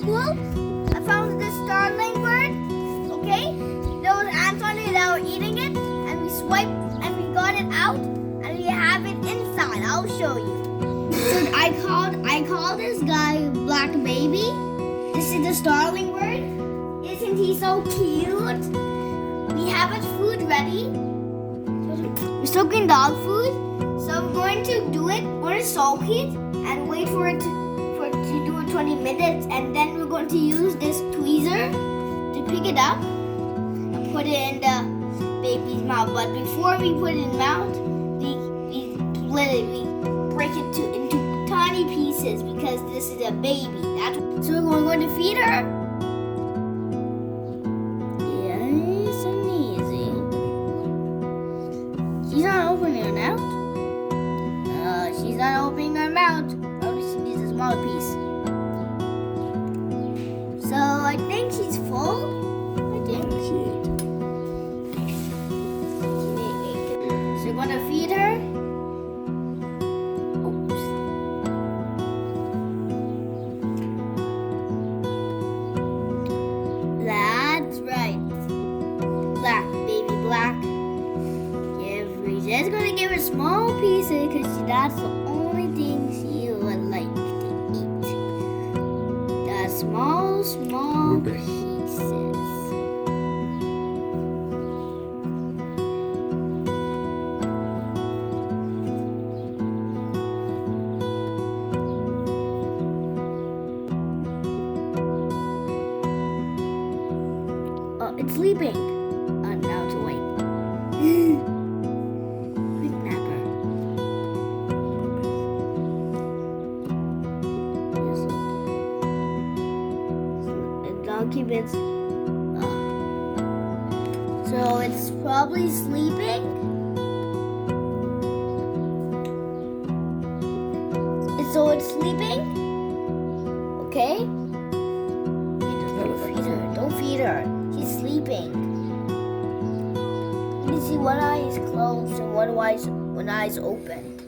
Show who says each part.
Speaker 1: school, I found this starling bird. Okay, there was ants on it that were eating it, and we swiped and we got it out, and we have it inside. I'll show you. So I called this guy Black Baby. This is the starling bird. Isn't he so cute? We have its food ready. We're soaking dog food, so we're going to do it. We're going to soak it and wait for it to do it 20 minutes, and then we're going to use this tweezer to pick it up and put it in the baby's mouth. But before we put it in the mouth, we break it into tiny pieces because this is a baby. So we're going to feed her. Yes, and easy. She's not opening her mouth. She's not opening her mouth. Probably she needs a smaller piece. So I think she's full. I think so we're gonna feed her. Oops. That's right. Black, baby black. We're just gonna give her small pieces because that's the only thing she would like to eat. The small pieces. Oh, it's sleeping. Now it's awake. Keep it. So it's probably sleeping. So it's sleeping. Okay. Don't feed her. Don't feed her. She's sleeping. You can see one eye is closed and one eye is open.